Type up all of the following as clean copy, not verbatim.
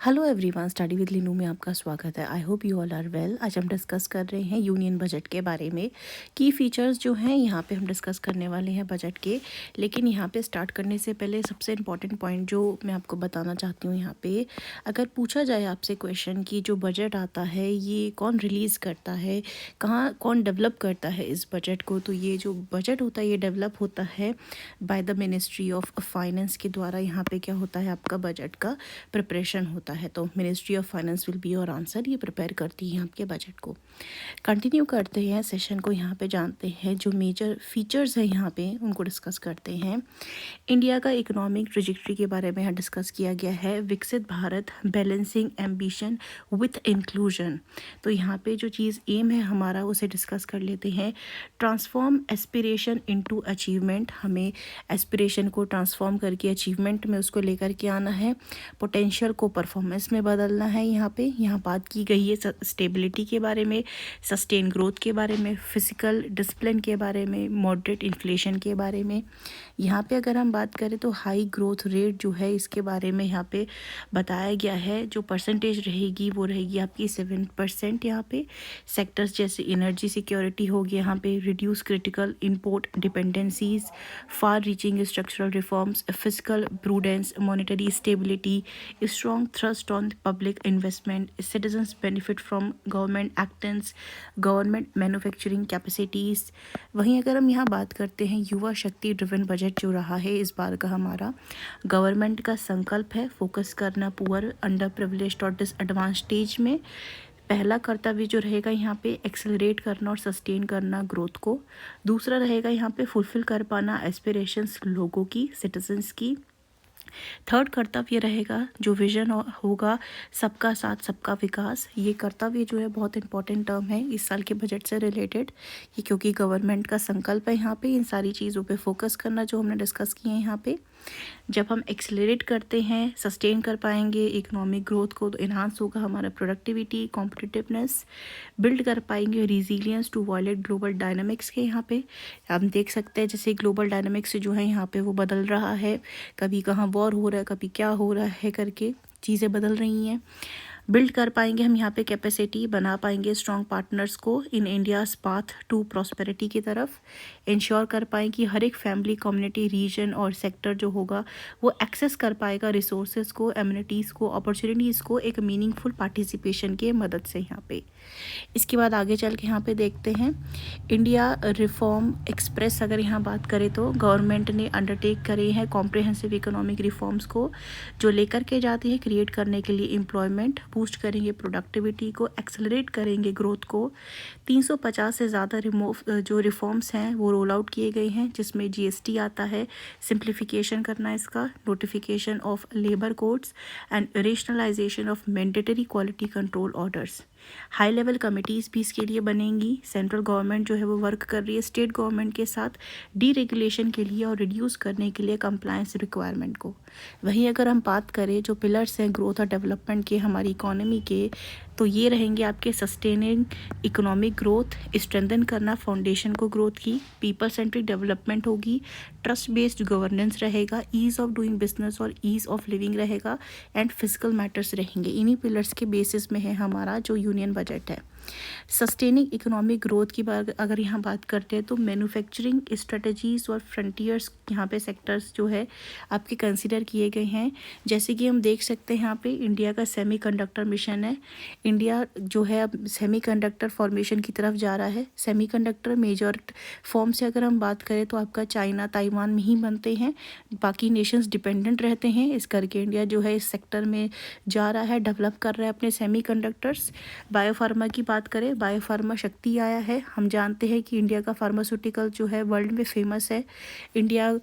Hello everyone, study with Leenu में आपका स्वागत है। I hope you all are well. आज हम डिस्कस कर रहे हैं यूनियन बजट के बारे में। की फीचर्स जो हैं यहाँ पे हम डिस्कस करने वाले हैं बजट के। लेकिन यहाँ पे स्टार्ट करने से पहले सबसे इम्पॉर्टेंट पॉइंट जो मैं आपको बताना चाहती हूँ, यहाँ पे अगर पूछा जाए आपसे क्वेश्चन कि जो बजट आता है ये कौन रिलीज़ करता है, कहाँ कौन डेवलप करता है इस बजट को, तो ये जो बजट होता है ये डेवलप होता है by the ministry of finance के द्वारा। यहाँ पे क्या होता है, आपका बजट का प्रिपरेशन होता है। तो ministry of finance will be your answer, ये प्रिपेयर करती है आपके बजट को। कंटिन्यू करते हैं सेशन को, यहाँ पे जानते हैं जो मेजर फीचर्स हैं यहाँ पे उनको डिस्कस करते हैं। इंडिया का इकोनॉमिक ट्रेजेक्टरी के बारे में यहाँ डिस्कस किया गया है। विकसित Bharat, balancing ambition with inclusion. तो यहाँ पे जो चीज़ एम है हमारा उसे डिस्कस कर लेते हैं। ट्रांसफॉर्म एस्पिरेशन इनटू अचीवमेंट, हमें एस्पिरेशन को ट्रांसफॉर्म करके अचीवमेंट में उसको लेकर के आना है। पोटेंशियल को परफॉर्मेंस में बदलना है। यहाँ बात की गई है स्टेबिलिटी के बारे में, सस्टेन ग्रोथ के बारे में, फिजिकल डिसिप्लिन के बारे में, मॉडरेट इन्फ्लेशन के बारे में। यहाँ पे अगर हम बात करें तो हाई ग्रोथ रेट जो है इसके बारे में यहाँ पे बताया गया है। जो परसेंटेज रहेगी वो रहेगी आपकी 7%। यहाँ पे सेक्टर्स जैसे एनर्जी सिक्योरिटी हो गया, यहाँ पे reduce critical import dependencies, far reaching structural reforms, physical prudence, monetary stability, strong thrust on public investment, citizens benefit from government extents, government manufacturing capacities. वहीं अगर हम यहाँ बात करते हैं युवा शक्ति ड्रिवन बजट जो रहा है इस बार का हमारा, गवर्नमेंट का संकल्प है फोकस करना पुअर, अंडर प्रिविलेज्ड और डिसएडवांस स्टेज में। पहला कर्तव्य जो रहेगा यहाँ पे एक्सेलरेट करना और सस्टेन करना ग्रोथ को। दूसरा रहेगा यहाँ पे फुलफिल कर पाना एस्पिरेशंस लोगों की, सिटीजन्स की। थर्ड कर्तव्य रहेगा जो विजन होगा सबका साथ सबका विकास। ये कर्तव्य जो है बहुत इंपॉर्टेंट टर्म है इस साल के बजट से रिलेटेड, ये क्योंकि गवर्नमेंट का संकल्प है यहाँ पे इन सारी चीज़ों पे फोकस करना जो हमने डिस्कस किए हैं यहाँ पे। जब हम एक्सेलरेट करते हैं, सस्टेन कर पाएंगे इकोनॉमिक ग्रोथ को, तो इन्हांस होगा हमारा प्रोडक्टिविटी, कॉम्पिटिटिवनेस, बिल्ड कर पाएंगे रिजीलियंस टू वॉयलेट ग्लोबल डायनामिक्स के। यहाँ पे हम देख सकते हैं जैसे ग्लोबल डायनामिक्स जो है यहाँ पे वो बदल रहा है, कभी कहाँ वॉर हो रहा है, कभी क्या हो रहा है करके चीज़ें बदल रही हैं। बिल्ड कर पाएंगे हम यहाँ पे कैपेसिटी, बना पाएंगे स्ट्रॉन्ग पार्टनर्स को in India's path to prosperity की तरफ। इंश्योर कर पाएँ कि हर एक फैमिली, कम्युनिटी, रीजन और सेक्टर जो होगा वो एक्सेस कर पाएगा रिसोर्सेज को, एम्यूनिटीज़ को, अपॉर्चुनिटीज़ को एक मीनिंगफुल पार्टिसिपेशन के मदद से यहाँ पे। इसके बाद आगे चल के यहाँ पे देखते हैं इंडिया रिफॉर्म एक्सप्रेस। अगर यहाँ बात करें तो गवर्नमेंट ने अंडरटेक करे हैं कॉम्प्रिहेंसिव इकोनॉमिक रिफॉर्म्स को, जो लेकर के जाती है क्रिएट करने के लिए एम्प्लॉयमेंट, बूस्ट करेंगे प्रोडक्टिविटी को, एक्सेलरेट करेंगे ग्रोथ को। 350 से ज़्यादा जो रिफॉर्म्स हैं वो रोल आउट किए गए हैं, जिसमें जीएसटी आता है, सिंप्लीफिकेशन करना इसका, notification of labour codes and rationalisation of mandatory quality control orders. High level committees भी इसके लिए बनेंगी। सेंट्रल गवर्नमेंट जो है वो वर्क कर रही है स्टेट गवर्नमेंट के साथ डीरेगुलेशन के लिए और रिड्यूस करने के लिए कंप्लायंस रिक्वायरमेंट को। वहीं अगर हम बात करें जो पिलर्स हैं ग्रोथ और डेवलपमेंट के हमारी इकोनॉमी के, तो ये रहेंगे आपके सस्टेनिंग इकोनॉमिक ग्रोथ, स्ट्रेंथन करना फाउंडेशन को ग्रोथ की, पीपल सेंट्रिक डेवलपमेंट होगी, ट्रस्ट बेस्ड गवर्नेंस रहेगा, ईज़ ऑफ डूइंग बिजनेस और ईज़ ऑफ लिविंग रहेगा, एंड फिजिकल मैटर्स रहेंगे। इन्हीं पिलर्स के बेसिस में है हमारा जो यूनियन बजट है। सस्टेनिंग इकोनॉमिक ग्रोथ की बात अगर यहाँ बात करते हैं तो मैन्युफैक्चरिंग स्ट्रेटजीज़ और फ्रंटियर्स यहाँ पे सेक्टर्स जो है आपके कंसिडर किए गए हैं। जैसे कि हम देख सकते हैं यहाँ पे इंडिया का सेमीकंडक्टर मिशन है। इंडिया जो है अब सेमीकंडक्टर फॉर्मेशन की तरफ जा रहा है। सेमीकंडक्टर मेजर फॉर्म से अगर हम बात करें तो आपका चाइना, ताइवान में ही बनते हैं, बाकी नेशंस डिपेंडेंट रहते हैं। इस करके इंडिया जो है इस सेक्टर में जा रहा है, डेवलप कर रहा है अपने सेमीकंडक्टर्स। बायोफार्मा की बात करें, बायोफार्मा शक्ति आया है। हम जानते हैं कि इंडिया का फार्मास्यूटिकल जो है वर्ल्ड में फेमस है। इंडिया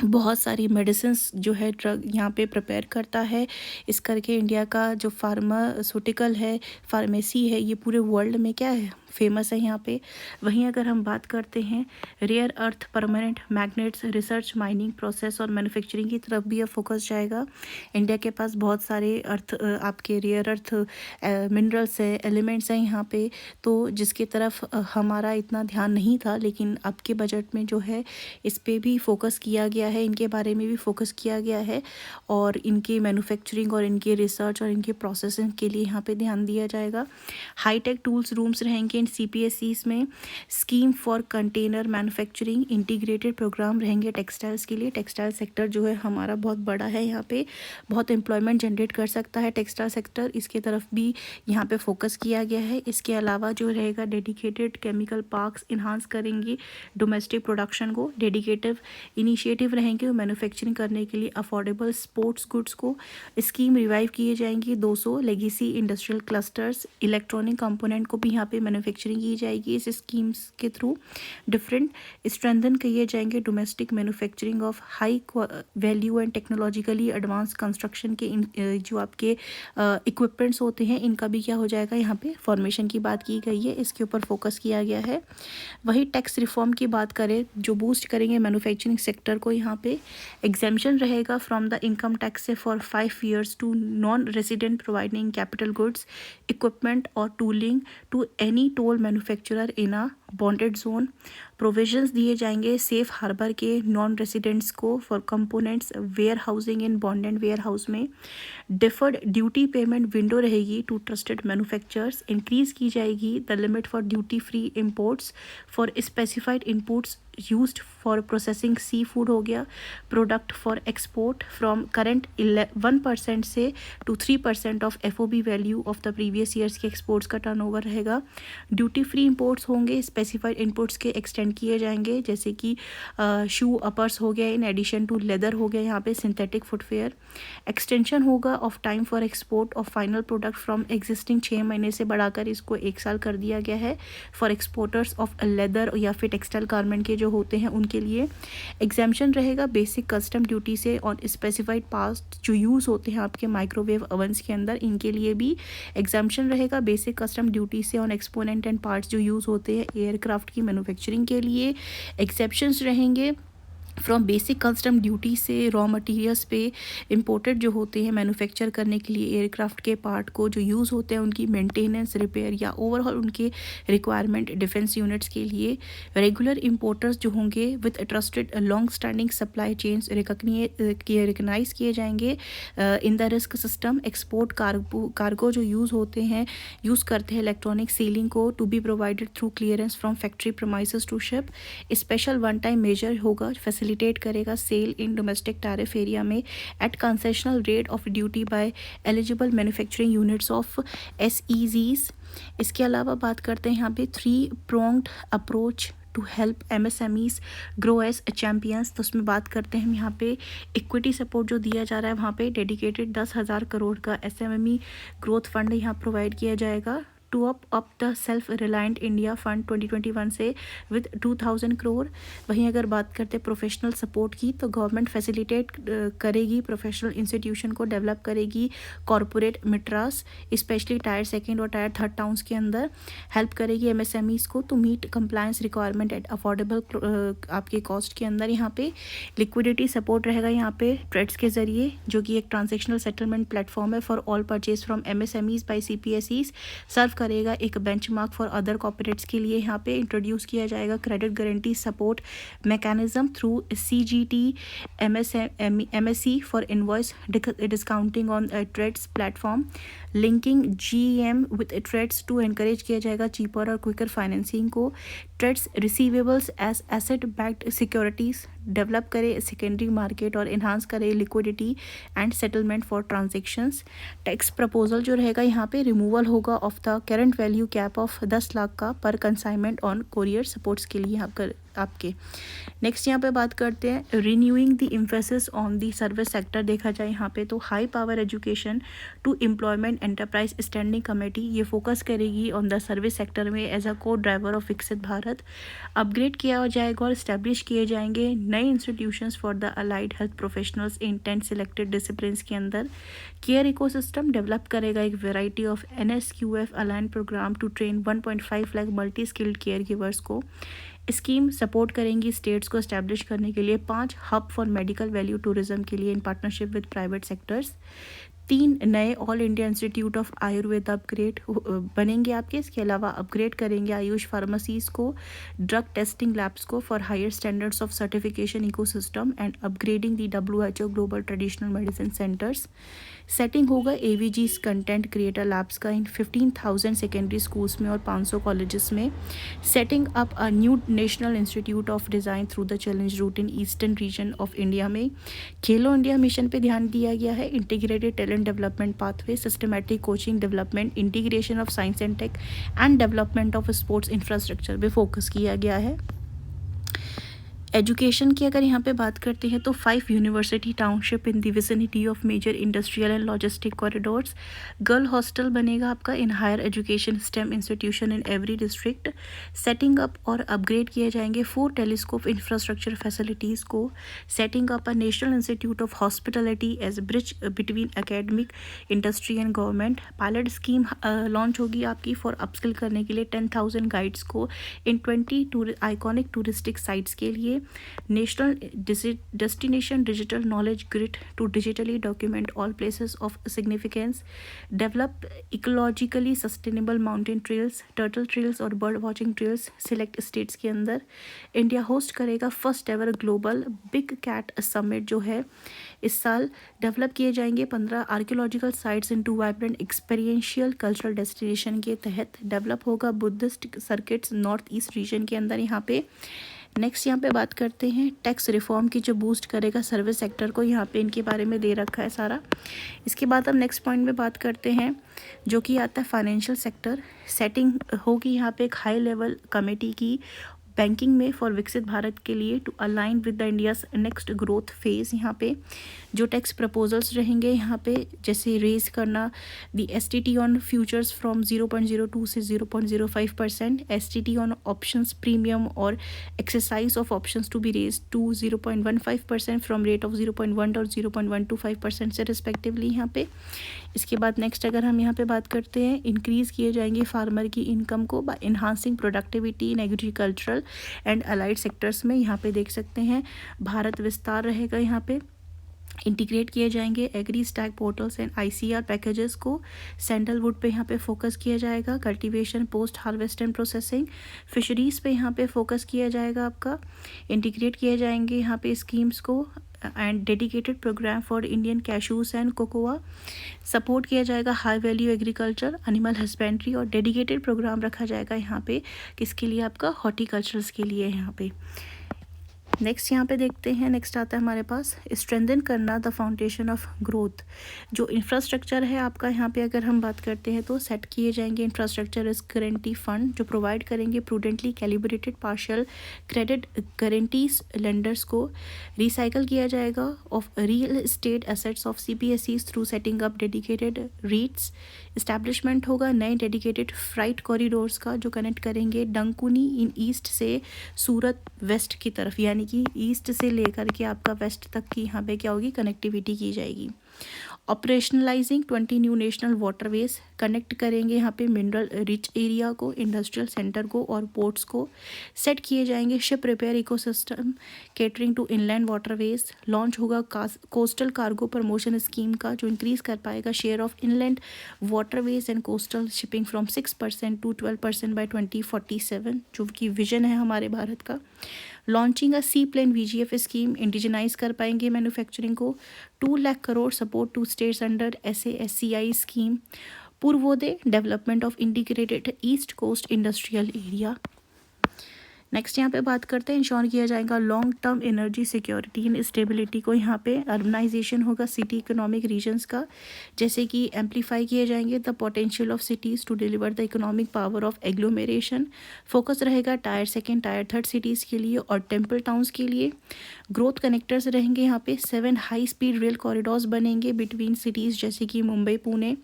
बहुत सारी मेडिसिन्स जो है ड्रग यहाँ पे प्रिपेयर करता है। इस करके इंडिया का जो फार्मास्यूटिकल है, फार्मेसी है, ये पूरे वर्ल्ड में क्या है, फेमस है यहाँ पे। वहीं अगर हम बात करते हैं rare earth permanent magnets research mining process और मैन्युफैक्चरिंग की तरफ भी अब फोकस जाएगा। इंडिया के पास बहुत सारे आपके रेयर अर्थ मिनरल्स है, एलिमेंट्स हैं यहाँ पे, तो जिसकी तरफ हमारा इतना ध्यान नहीं था, लेकिन अब के बजट में जो है इस पे भी फोकस किया गया है, इनके बारे में भी फोकस किया गया है और इनके मैन्युफैक्चरिंग और इनके रिसर्च और इनके प्रोसेसिंग के लिए यहाँ पे ध्यान दिया जाएगा। हाईटेक टूल्स रूम्स रहेंगे इन CPSEs में। Scheme for container manufacturing integrated programme रहेंगे टेक्सटाइल्स के लिए। टेक्सटाइल सेक्टर जो है हमारा बहुत बड़ा है, यहाँ पे बहुत एम्प्लॉयमेंट जनरेट कर सकता है टेक्सटाइल सेक्टर, इसके तरफ भी यहाँ पे फोकस किया गया है। इसके अलावा जो रहेगा डेडिकेटेड केमिकल पार्क्स इन्हांस करेंगे डोमेस्टिक प्रोडक्शन को। डेडिकेटिव इनिशिएटिव रहेंगे मैन्युफैक्चरिंग करने के लिए अफोर्डेबल स्पोर्ट्स गुड्स को। स्कीम रिवाइव किए जाएंगी 200 legacy industrial clusters. Electronic component को भी यहाँ पे मैन्युफैक्चरिंग की जाएगी इस स्कीम्स के थ्रू। डिफरेंट स्ट्रेंथन किए जाएंगे domestic manufacturing of high value and technologically advance construction के जो आपके इक्विपमेंट्स होते हैं, इनका भी क्या हो जाएगा, यहाँ पे फॉर्मेशन की बात की गई है, इसके ऊपर फोकस किया गया है। वही टैक्स रिफॉर्म की बात करें जो बूस्ट करेंगे मैन्युफैक्चरिंग सेक्टर को, यहाँ पे एग्जेम्पशन रहेगा फ्रॉम द इनकम टैक्स से for 5 years to non resident providing capital goods equipment और tooling to any toll manufacturer in a bonded zone. Provisions दिए जाएंगे सेफ हार्बर के नॉन रेसिडेंट्स को for components warehousing in bonded warehouse में। Deferred duty payment window रहेगी to trusted manufacturers. Increase की जाएगी the limit for duty free imports for specified inputs used for processing sea food हो गया product for export from current 1% से to 3% of FOB value of the previous years के exports का turnover रहेगा। Duty free imports होंगे, specified inputs के extend किए जाएंगे, जैसे कि शू अपर्स हो गया, इन एडिशन टू लेदर हो गया, यहाँ पे सिंथेटिक फुटवेयर। एक्सटेंशन होगा of time for export of final product from existing 6 महीने से बढ़ाकर इसको 1 साल कर दिया गया है फॉर एक्सपोर्टर्स ऑफ लेदर या फिर टेक्सटाइल गारमेंट के जो होते हैं उनके लिए। एग्जाम्पशन रहेगा बेसिक कस्टम ड्यूटी से ऑन स्पेसिफाइड पार्ट्स जो यूज़ होते हैं आपके माइक्रोवेव ओवंस के अंदर, इनके लिए भी एग्जाम्पशन रहेगा बेसिक कस्टम ड्यूटी से ऑन एक्सपोनेंट एंड पार्ट्स जो यूज़ होते हैं एयरक्राफ्ट की मैन्युफैक्चरिंग के लिए। एक्सेप्शंस रहेंगे फ्रॉम बेसिक कस्टम ड्यूटी से रॉ मटेरियल्स पे इंपोर्टेड जो होते हैं मैन्युफैक्चर करने के लिए एयरक्राफ्ट के पार्ट को जो यूज़ होते हैं उनकी मेंटेनेंस, रिपेयर या ओवरऑल उनके रिक्वायरमेंट डिफेंस यूनिट्स के लिए। रेगुलर इंपोर्टर्स जो होंगे with trusted long standing supply chains recognise किए जाएंगे in the risk system. Export cargo जो यूज़ करते हैं इलेक्ट्रॉनिक सीलिंग को to be provided through clearance from factory premises to ship. Special one time measure होगा, facilitate करेगा sale in domestic tariff area में at concessional rate of duty by eligible manufacturing units of SEZs। इसके अलावा बात करते हैं यहाँ पे 3-pronged approach to help MSMEs grow as champions. तो उसमें बात करते हैं हम यहाँ पे इक्विटी सपोर्ट जो दिया जा रहा है, वहाँ पे डेडिकेटेड 10,000 करोड़ का SMME ग्रोथ फंड यहाँ प्रोवाइड किया जाएगा to up the self reliant India fund 2021 से विद 2,000 करोड़। वहीं अगर बात करते हैं प्रोफेशनल सपोर्ट की, तो गवर्नमेंट फैसिलिटेट करेगी प्रोफेशनल इंस्टीट्यूशन को, डेवलप करेगी कॉरपोरेट मिट्रास स्पेशली टायर 2 और टायर 3 टाउन्स के अंदर, हेल्प करेगी MSMEs को to meet compliance requirement at affordable आपके कॉस्ट के अंदर। यहाँ पे लिक्विडिटी सपोर्ट रहेगा यहाँ पे ट्रेड्स के जरिए, जो कि एक ट्रांजेक्शनल सेटलमेंट प्लेटफॉर्म है for all purchase from MSMEs by CPSEs। Serve करेगा एक बेंचमार्क फॉर अदर कॉर्पोरेट्स के लिए। यहाँ पे इंट्रोड्यूस किया जाएगा credit guarantee support mechanism through CGT MSE for invoice discounting on TReDS platform. Linking GEM with TReDS to encourage किया जाएगा चीपर और क्विकर फाइनेंसिंग को। TReDS receivables as asset backed securities, develop करे सेकेंडरी मार्केट और enhance करे liquidity and settlement for transactions. Tax proposal जो रहेगा यहाँ पे रिमूवल होगा of the current value cap of 10 lakh का per consignment on courier supports के लिए यहाँ पर आपके। नेक्स्ट यहाँ पे बात करते हैं renewing the emphasis on the service sector. देखा जाए यहाँ पे तो high power education to employment enterprise standing committee ये फोकस करेगी ऑन द सर्विस सेक्टर में as a co driver of विकसित भारत। अपग्रेड किया जाएगा और इस्टेब्लिश किए जाएंगे नए institutions for the allied health professionals in 10 selected disciplines के अंदर। केयर इकोसिस्टम डेवलप करेगा एक variety of NSQF align programme to train 1.5 lakh multi skilled care givers को। स्कीम सपोर्ट करेंगी स्टेट्स को एस्टैब्लिश करने के लिए 5 hub for medical value tourism के लिए in partnership with private sectors. 3 नए all India institute of Ayurveda upgrade बनेंगे आपके। इसके अलावा अपग्रेड करेंगे आयुष फार्मेसीज को, ड्रग टेस्टिंग लैब्स को for higher standards of certification ecosystem and upgrading the WHO global traditional medicine centres. Setting होगा AVG's कंटेंट क्रिएटर लैब्स का इन 15,000 सेकेंडरी स्कूल्स में और 500 कॉलेजेस में। Setting up a new national institute of design through the challenge route in eastern region of India में। Khelo India mission पे ध्यान दिया गया है। Integrated talent development pathway, systematic coaching development, integration of science and tech and development of sports infrastructure पे focus किया गया है। एजुकेशन की अगर यहाँ पे बात करते हैं तो 5 university township in the vicinity of major industrial and logistic corridors. Girl hostel बनेगा आपका in higher education STEM institution in every district. Setting up और अपग्रेड किए जाएंगे 4 टेलीस्कोप इंफ्रास्ट्रक्चर फैसिलिटीज़ को। Setting up a national institute of hospitality as bridge between academic industry and government. Pilot scheme launch होगी आपकी for upskill करने के लिए 10,000 guides को इन 20 आइकॉनिक टूरिस्टिक साइट्स के लिए। National destination digital knowledge grid to digitally document all places of significance. Develop ecologically sustainable mountain trails, turtle trails और bird watching trails select states के अंदर। इंडिया होस्ट करेगा first ever global big cat summit जो है इस साल। Develop किए जाएंगे 15 archaeological sites into vibrant experiential cultural destination के तहत। डेवलप होगा Buddhist circuits north east region के अंदर यहाँ पे। नेक्स्ट यहाँ पे बात करते हैं टैक्स रिफॉर्म की जो बूस्ट करेगा सर्विस सेक्टर को। यहाँ पे इनके बारे में दे रखा है सारा। इसके बाद हम नेक्स्ट पॉइंट में बात करते हैं जो कि आता है फाइनेंशियल सेक्टर। सेटिंग होगी यहाँ पे एक हाई लेवल कमेटी की बैंकिंग में फॉर विकसित भारत के लिए to align with the India's next growth phase. यहाँ पे जो टैक्स प्रपोजल्स रहेंगे यहाँ पे जैसे रेज करना the STT on futures from 0.02 से 0.05%, STT ऑन ऑप्शंस प्रीमियम और exercise of options to be raise to 0.15% from rate of 0.1 और 0.125% से रिस्पेक्टिवली यहाँ पे। इसके बाद नेक्स्ट अगर हम यहाँ पे बात करते हैं इंक्रीज़ किए जाएंगे फार्मर की इनकम को by enhancing productivity in agricultural and allied sectors में। यहाँ पे देख सकते हैं भारत विस्तार रहेगा। यहाँ पे इंटीग्रेट किए जाएंगे agri stack portals and ICR packages को। सैंडलवुड पे यहाँ पे फोकस किया जाएगा। Cultivation post harvest and processing. Fisheries पे यहाँ पे फोकस किया जाएगा आपका। इंटीग्रेट किए जाएंगे यहाँ पे स्कीम्स को and dedicated programme for Indian cashews and cocoa. Support किया जाएगा high value agriculture, animal husbandry और डेडिकेटेड प्रोग्राम रखा जाएगा यहाँ पे किसके लिए आपका हॉर्टिकल्चर्स के लिए यहाँ पे। नेक्स्ट यहाँ पे देखते हैं नेक्स्ट आता है हमारे पास स्ट्रेंथन करना द फाउंडेशन ऑफ ग्रोथ। जो इंफ्रास्ट्रक्चर है आपका यहाँ पे अगर हम बात करते हैं तो सेट किए जाएंगे इंफ्रास्ट्रक्चर रिस्क गारंटी फंड जो प्रोवाइड करेंगे prudently calibrated partial credit guarantees lenders को। रिसाइकल किया जाएगा of real estate assets of CPSEs through setting up dedicated रीट्स। Establishment होगा नए डेडिकेटेड फ्राइट कॉरिडोर्स का जो कनेक्ट करेंगे डंकुनी इन ईस्ट से सूरत वेस्ट की तरफ, यानी कि ईस्ट से लेकर के आपका वेस्ट तक की यहाँ पे क्या होगी कनेक्टिविटी की जाएगी। Operationalising 20 new national waterways connect करेंगे यहाँ पे मिनरल रिच एरिया को, इंडस्ट्रियल सेंटर को और पोर्ट्स को। सेट किए जाएंगे ship repair ecosystem catering to inland waterways. Launch होगा कोस्टल कार्गो प्रमोशन स्कीम का जो इंक्रीज कर पाएगा share of inland waterways and coastal shipping from 6% to 12% by 2047 जो कि विजन है हमारे भारत का। Launching a seaplane VGF scheme indigenise कर पाएंगे मैन्युफैक्चरिंग को। 2 lakh crore support to states under SASCI scheme. Purvodaya development of integrated east coast industrial area. Next यहाँ पे बात करते हैं, इंश्योर किया जाएगा long term energy security and stability को। यहाँ पे अर्बनाइजेशन होगा सिटी इकोनॉमिक रीजन्स का, जैसे कि एम्पलीफाई किए जाएंगे the potential of cities to deliver the economic power of agglomeration. Focus रहेगा tier second tier third cities के लिए और टेम्पल टाउन्स के लिए। ग्रोथ कनेक्टर्स रहेंगे यहाँ पे, 7 हाई स्पीड रेल कॉरिडोर्स बनेंगे बिटवीन सिटीज़ जैसे कि Mumbai Pune,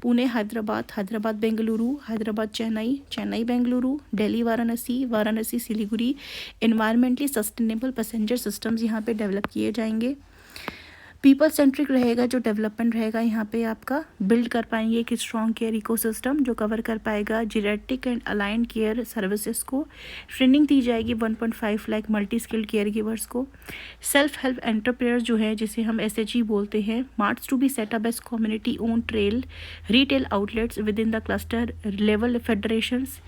Pune Hyderabad, Hyderabad Bengaluru, Hyderabad Chennai, Chennai Bengaluru, Delhi Varanasi, Varanasi Siliguri. Environmentally sustainable passenger systems यहाँ पे डेवलप किए जाएंगे। पीपल सेंट्रिक रहेगा जो डेवलपमेंट रहेगा, यहाँ पे आपका बिल्ड कर पाएंगे एक स्ट्रॉन्ग केयर इकोसिस्टम जो कवर कर पाएगा geriatric and allied care services को। ट्रेनिंग दी जाएगी 1.5 lakh multi skilled care givers को। सेल्फ हेल्प एंटरप्रेन्योर्स जो है, जिसे हम SHE बोलते हैं, marts to be set up as community own trail retail outlets within the cluster level federations.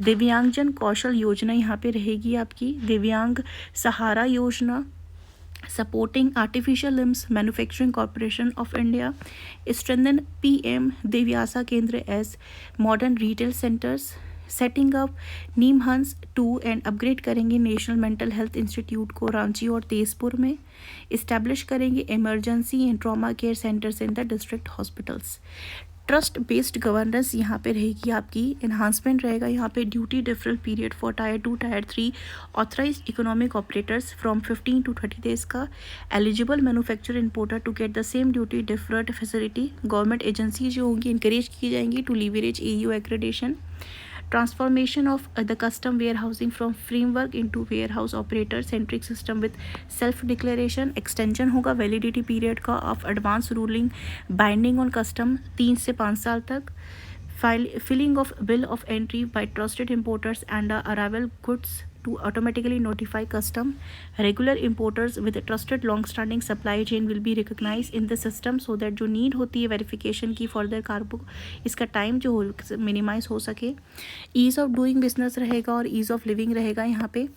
Divyangjan Kaushal योजना यहाँ पे रहेगी आपकी, दिव्यांग सहारा योजना, supporting artificial limbs manufacturing corporation of India, strengthen PM Devyasa Kendra as modern retail centers, setting up NIMHANS 2 and upgrade करेंगे national mental health institute को रांची और तेजपुर में, इस्टेब्लिश करेंगे emergency and trauma care centres in the district hospitals. Trust based governance यहाँ पे रहेगी आपकी, enhancement रहेगा यहाँ पे duty deferral period for tier 2 tier 3 authorised economic operators from 15 to 30 days का। Eligible manufacture importer to get the same duty deferred facility. Government agency जो होंगी इंकरेज की जाएंगी to leverage EU accreditation. Transformation of the custom warehousing from framework into warehouse operator centric system with self declaration। extension होगा validity period का of advance ruling binding on custom 3 से 5 साल तक। filling of bill of entry by trusted importers and arrival goods to automatically notify custom। regular importers with a trusted long standing supply chain will be recognized in the system so that जो need होती है verification की further cargo, इसका time जो हो minimise हो सके। Ease of doing business रहेगा और ईज़ ऑफ लिविंग रहेगा यहाँ पे।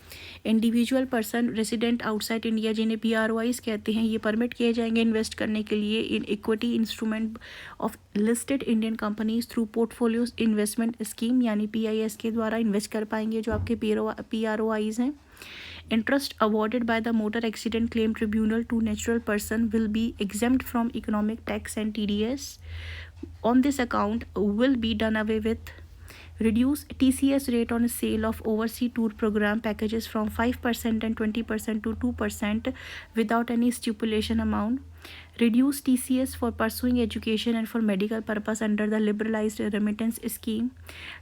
Individual person resident outside India जिन्हें PROIs कहते हैं, ये परमिट किए जाएंगे इन्वेस्ट करने के लिए in equity instrument of listed Indian companies through portfolios investment scheme यानी PIS के द्वारा इन्वेस्ट कर पाएंगे जो आपके PROIs हैं। Interest awarded by the Motor Accident Claim Tribunal to natural person will be exempt from economic tax and TDS on this account will be done away with। Reduce TCS rate on sale of overseas tour program packages from 5% and 20% to 2% without any stipulation amount। Reduce TCS for pursuing education and for medical purpose under the liberalized remittance scheme।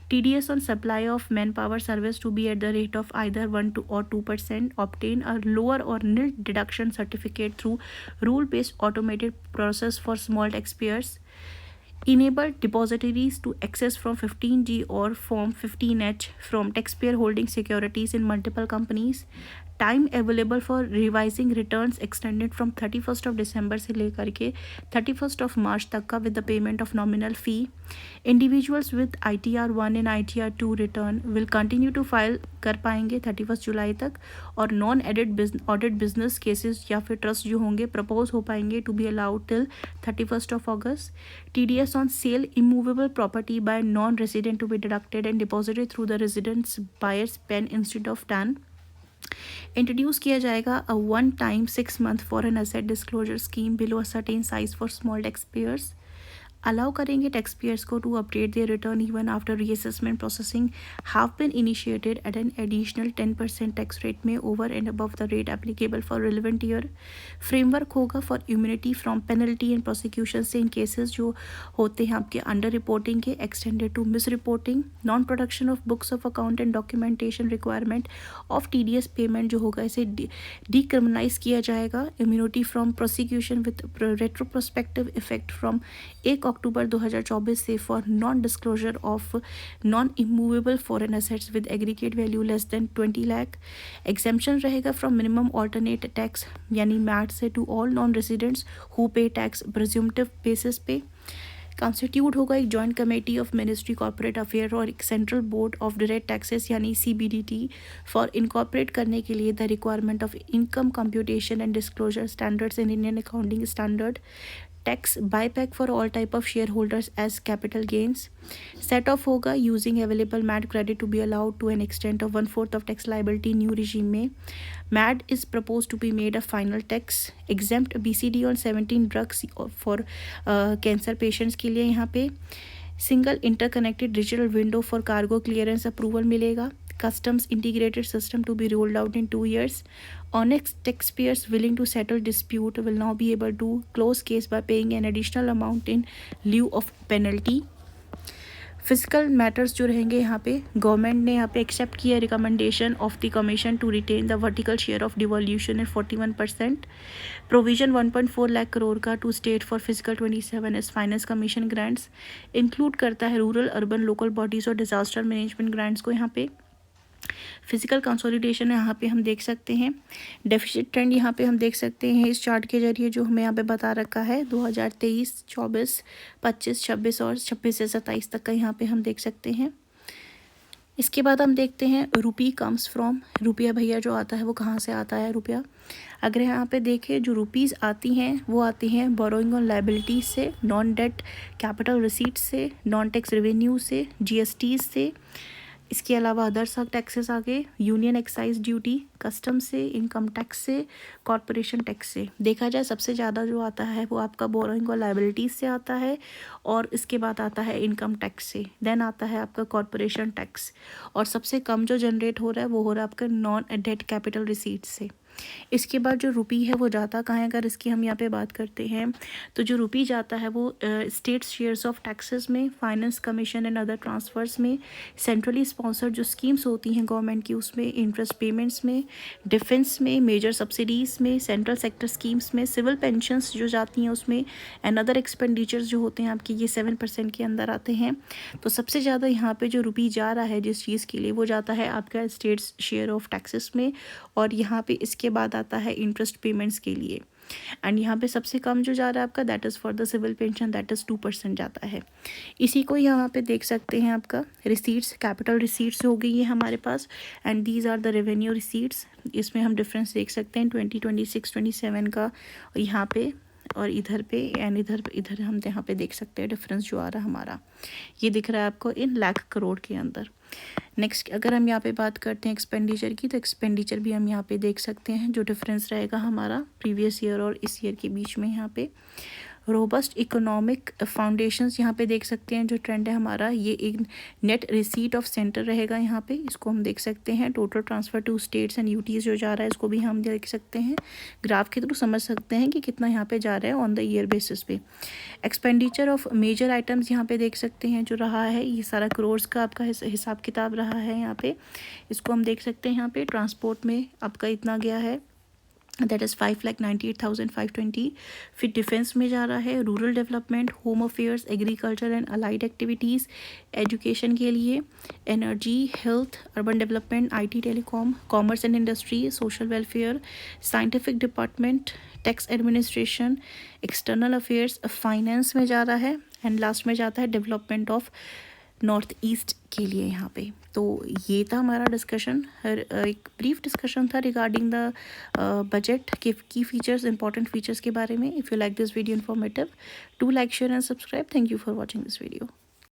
TDS on supply of manpower service to be at the rate of either 1 to or 2%। Obtain a lower or nil deduction certificate through rule-based automated process for small taxpayers। Enable depositories to access from 15G or Form 15H from taxpayer holding securities in multiple companies। Time available for revising returns extended from 31 दिसंबर से लेकर के 31 मार्च तक का with the payment of nominal fee. Individuals with ITR 1 and ITR 2 return will continue to file कर पाएंगे 31 जुलाई तक, और नॉन ऑडिट बिजनेस केसेस या फिर ट्रस्ट जो होंगे प्रपोज हो पाएंगे टू बी अलाउड टिल 31 अगस्त। TDS on sale immovable property by non resident to be deducted and deposited through the residents buyers PAN instead of TAN. Introduce किया जाएगा a 1 time 6 month foreign asset disclosure scheme below a certain size for small tax payers. Allow करेंगे tax payers को to update their return even after reassessment processing have been initiated at an additional 10% tax rate में over and above the rate applicable for relevant year. Framework होगा for immunity from penalty and prosecution से in cases जो होते हैं आपके under reporting के extended to misreporting. Non production of books of account and documentation requirement of TDS payment जो होगा इसे डीक्रिमिनलाइज किया जाएगा। Immunity from prosecution with retroprospective effect from 1 October 2024 से for non disclosure of non immovable foreign assets with aggregate value less than 20 lakh. Exemption रहेगा from minimum alternate tax यानी MAT से to all non residents who pay tax presumptive basis पे। Constitute होगा एक joint committee of ministry corporate affair और एक central board of direct taxes यानी CBDT for incorporate करने के लिए the requirement of income computation and disclosure standards in Indian accounting standard. Tax buyback for all type of share holders as capital gains. Set off होगा using available MAT credit to be allowed to an extent of 1/4 of tax liability new regime में। MAT is proposed to be made a final tax exempt BCD on 17 drugs for cancer patients के लिए। यहाँ पे single interconnected digital window for cargo clearance approval मिलेगा। Customs integrated system to be rolled out in 2 years. Honest taxpayers willing to settle dispute will now be able to close case by paying an additional amount in lieu of penalty. Physical matters जो रहेंगे यहाँ पे government ने यहाँ पे accept किया recommendation of the commission to retain the vertical share of devolution at 41%। Provision 1.4 lakh crore का to state for physical 27 as finance commission grants include करता है रूरल अर्बन लोकल बॉडीज़ और डिजास्टर मैनेजमेंट ग्रांट्स को। यहाँ पे फिजिकल कंसोलिडेशन यहाँ पे हम देख सकते हैं। डेफिसिट ट्रेंड यहाँ पे हम देख सकते हैं इस चार्ट के जरिए जो हमें यहाँ पे बता रखा है 2023, 24, 25, 26 और 26 से 27 तक का यहाँ पे हम देख सकते हैं। इसके बाद हम देखते हैं रुपी कम्स फ्रॉम, रुपया भैया जो आता है वो कहाँ से आता है रुपया। अगर यहाँ पे देखें जो रुपीज़ आती हैं वो आती हैं बोरोइंग ऑन लाइबिलिटीज से, नॉन डेट कैपिटल रिसीट से, नॉन टैक्स रेवेन्यू से, GST से। इसके अलावा अदर सब टैक्सेस आगे यूनियन एक्साइज ड्यूटी, कस्टम से, इनकम टैक्स से, कॉरपोरेशन टैक्स से। देखा जाए सबसे ज़्यादा जो आता है वो आपका बोरोइंग और लाइबिलिटीज से आता है और इसके बाद आता है इनकम टैक्स से, देन आता है आपका कॉरपोरेशन टैक्स और सबसे कम जो जनरेट हो रहा है वो हो रहा है आपका नॉन डेट कैपिटल रिसीट से। इसके बाद जो रुपी है वो जाता कहाँ है, अगर इसकी हम यहाँ पे बात करते हैं तो जो रुपी जाता है वो स्टेट शेयर्स ऑफ टैक्सेस में, finance commission and other transfers में, सेंट्रली स्पॉन्सर्ड जो स्कीम्स होती हैं गवर्नमेंट की उसमें, इंटरेस्ट पेमेंट्स में, डिफेंस में, मेजर सब्सिडीज़ में, सेंट्रल सेक्टर स्कीम्स में, सिविल पेंशंस जो जाती हैं उसमें, एंड अदर एक्सपेंडिचर्स जो होते हैं आपके ये 7% के अंदर आते हैं। तो सबसे ज़्यादा यहाँ पे जो रुपी जा रहा है जिस चीज़ के लिए वो जाता है आपका स्टेट्स शेयर ऑफ टैक्सेस में और यहाँ पे इसके बाद आता है इंटरेस्ट पेमेंट्स के लिए। एंड यहाँ पे सबसे कम जो जा रहा है आपका that is for the civil pension, that is 2% जाता है। इसी को यहाँ पे देख सकते हैं आपका रिसीट्स, कैपिटल रिसीट्स हो गई है हमारे पास and these are the revenue receipts. इसमें हम डिफरेंस देख सकते हैं 2026, 27 का यहाँ पे और इधर पे एंड इधर हम यहाँ पे देख सकते हैं डिफरेंस जो आ रहा है हमारा, ये दिख रहा है आपको इन लाख करोड़ के अंदर। नेक्स्ट अगर हम यहाँ पे बात करते हैं एक्सपेंडिचर की तो एक्सपेंडिचर भी हम यहाँ पे देख सकते हैं जो डिफरेंस रहेगा हमारा प्रीवियस ईयर और इस ईयर के बीच में। यहाँ पे रोबस्ट इकोनॉमिक फाउंडेशंस यहाँ पे देख सकते हैं जो ट्रेंड है हमारा, ये एक नेट रिसीट ऑफ सेंटर रहेगा यहाँ पे, इसको हम देख सकते हैं। Total transfer to states and UTs जो जा रहा है इसको भी हम देख सकते हैं, ग्राफ के थ्रू समझ सकते हैं कि कितना यहाँ पे जा रहा है ऑन द ईयर बेसिस पे। एक्सपेंडिचर ऑफ मेजर आइटम्स यहाँ पे देख सकते हैं जो रहा है, ये सारा करोर्स का आपका हिसाब किताब रहा है यहाँ पे, इसको हम देख सकते हैं। यहाँ पे ट्रांसपोर्ट में आपका इतना गया है दैट इज़ 5,98,520। फिर डिफेंस में जा रहा है, rural development, home affairs, agriculture and allied activities, education के लिए, energy, health, urban development, IT telecom, commerce and industry, social welfare, scientific department, tax administration, external affairs, finance में जा रहा है एंड लास्ट में जाता है डेवलपमेंट ऑफ नॉर्थ ईस्ट के लिए यहाँ पे। तो ये था हमारा डिस्कशन, एक ब्रीफ डिस्कशन था रिगार्डिंग द बजट के की फीचर्स, इंपॉर्टेंट फीचर्स के बारे में। If you like this video informative, do like, share and subscribe. Thank you for watching this video.